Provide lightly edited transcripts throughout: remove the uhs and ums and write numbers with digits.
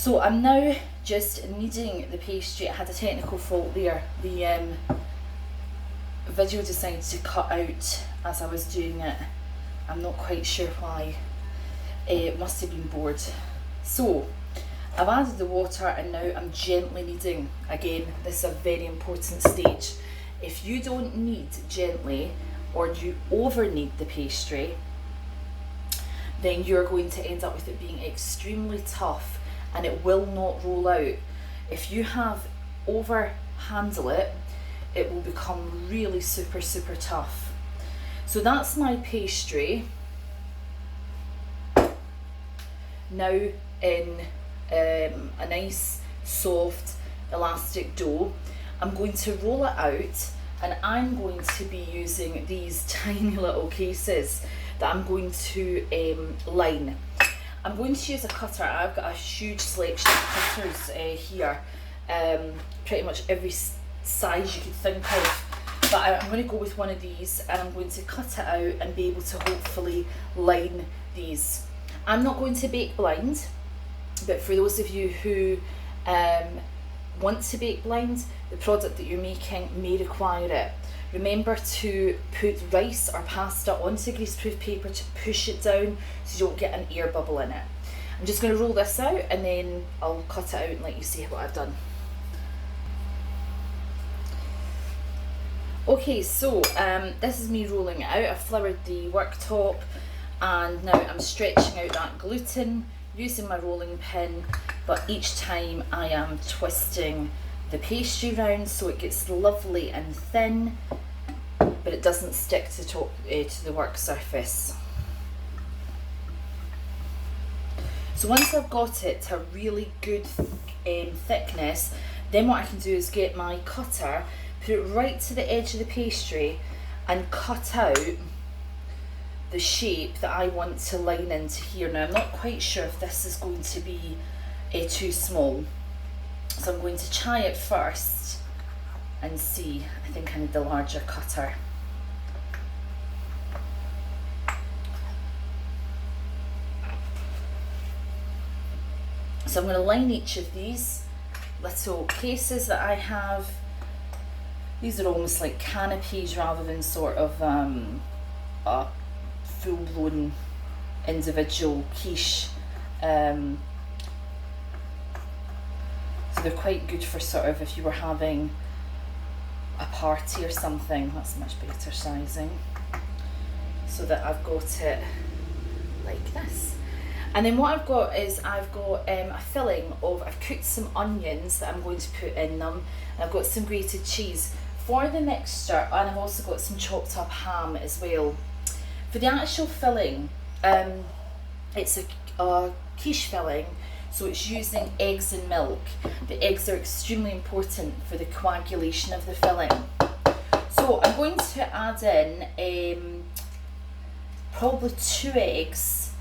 So I'm now just kneading the pastry. I had a technical fault there. The video decided to cut out as I was doing it. I'm not quite sure why. It must have been bored. So I've added the water and now I'm gently kneading. Again, this is a very important stage. If you don't knead gently or you over knead the pastry, then you're going to end up with it being extremely tough and it will not roll out. If you have over handle it, it will become really super tough. So that's my pastry now in a nice soft elastic dough. I'm going to roll it out and I'm going to be using these tiny little cases that I'm going to line. I'm going to use a cutter. I've got a huge selection of cutters here, pretty much every size you could think of, but I'm going to go with one of these and I'm going to cut it out and be able to hopefully line these. I'm not going to bake blind, but for those of you who want to bake blind, the product that you're making may require it. Remember to put rice or pasta onto greaseproof paper to push it down so you don't get an air bubble in it. I'm just going to roll this out and then I'll cut it out and let you see what I've done. Okay, so this is me rolling it out. I've floured the worktop and now I'm stretching out that gluten using my rolling pin, but each time I am twisting the pastry round so it gets lovely and thin, but it doesn't stick to the work surface. So once I've got it to a really good thickness, then what I can do is get my cutter, put it right to the edge of the pastry and cut out the shape that I want to line into here. Now I'm not quite sure if this is going to be too small, so I'm going to try it first and see. I think I need the larger cutter. So I'm going to line each of these little cases that I have. These are almost like canopies rather than sort of a full-blown individual quiche. So they're quite good for sort of if you were having a party or something. That's much better sizing. So that I've got it like this. And then what I've got is I've got a filling of, I've cooked some onions that I'm going to put in them. And I've got some grated cheese for the mixture, and I've also got some chopped up ham as well. For the actual filling, it's a quiche filling, so it's using eggs and milk. The eggs are extremely important for the coagulation of the filling. So I'm going to add in probably 2 eggs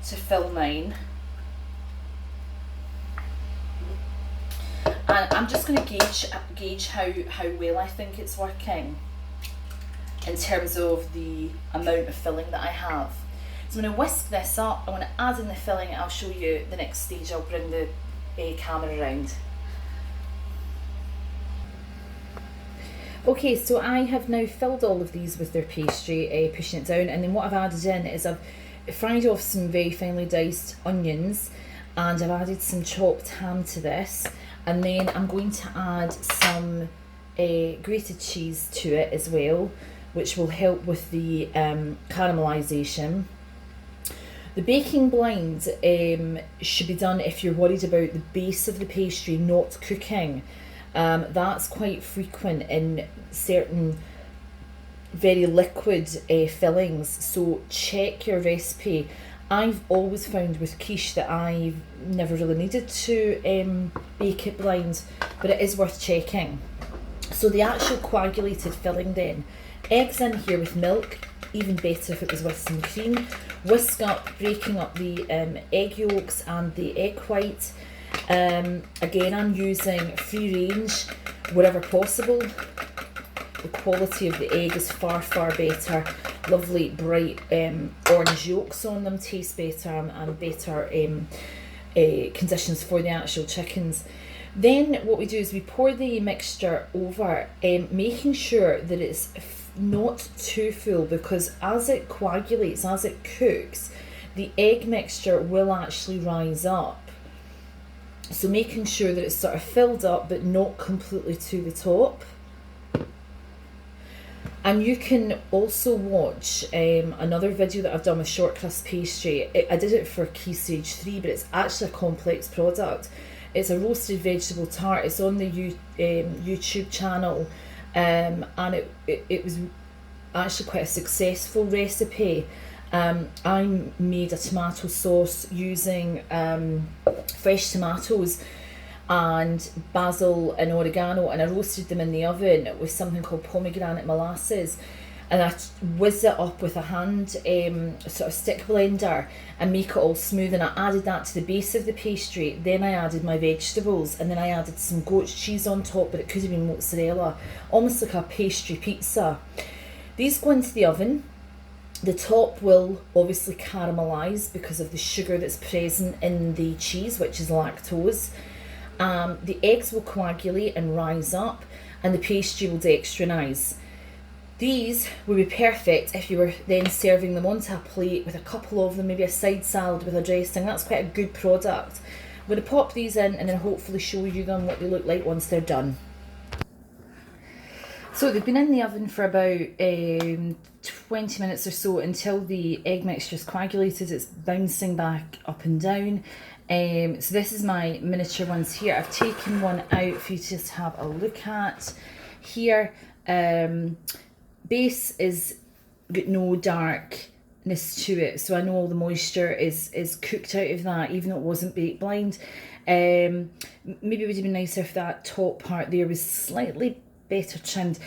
to fill mine. And I'm just going to gauge how well I think it's working in terms of the amount of filling that I have. So I'm going to whisk this up, I'm going to add in the filling, and I'll show you the next stage. I'll bring the camera around. Okay, so I have now filled all of these with their pastry, pushing it down, and then what I've added in is I've fried off some very finely diced onions, and I've added some chopped ham to this, and then I'm going to add some grated cheese to it as well, which will help with the caramelisation. The baking blind should be done if you're worried about the base of the pastry not cooking. That's quite frequent in certain very liquid fillings, so check your recipe. I've always found with quiche that I've never really needed to bake it blind, but it is worth checking. So the actual coagulated filling then, eggs in here with milk, even better if it was with some cream. Whisk up, breaking up the egg yolks and the egg white. Again, I'm using free range wherever possible. The quality of the egg is far better. Lovely bright orange yolks on them taste better and better conditions for the actual chickens. Then what we do is we pour the mixture over, making sure that it's not too full, because as it coagulates, as it cooks, the egg mixture will actually rise up. So making sure that it's sort of filled up but not completely to the top. And you can also watch another video that I've done with short crust pastry. I did it for Key Stage 3, but it's actually a complex product. It's a roasted vegetable tart. It's on the YouTube channel, and it was actually quite a successful recipe. I made a tomato sauce using fresh tomatoes and basil and oregano, and I roasted them in the oven with something called pomegranate molasses, and I whizzed it up with a hand sort of stick blender and make it all smooth, and I added that to the base of the pastry. Then I added my vegetables, and then I added some goat's cheese on top, but it could have been mozzarella, almost like a pastry pizza. These go into the oven. The top will obviously caramelise because of the sugar that's present in the cheese, which is lactose. The eggs will coagulate and rise up, and the pastry will dextrinise. These would be perfect if you were then serving them onto a plate with a couple of them, maybe a side salad with a dressing. That's quite a good product. I'm going to pop these in and then hopefully show you them what they look like once they're done. So they've been in the oven for about 20 minutes or so until the egg mixture is coagulated. It's bouncing back up and down. So this is my miniature ones here. I've taken one out for you to just have a look at. Here, base is got no darkness to it, so I know all the moisture is cooked out of that, even though it wasn't baked blind. Maybe it would have been nicer if that top part there was slightly better trimmed,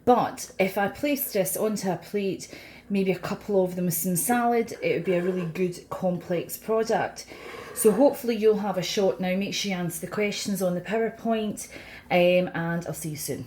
but if I placed this onto a plate, maybe a couple of them with some salad, it would be a really good complex product. So hopefully you'll have a shot now. Make sure you answer the questions on the PowerPoint, and I'll see you soon.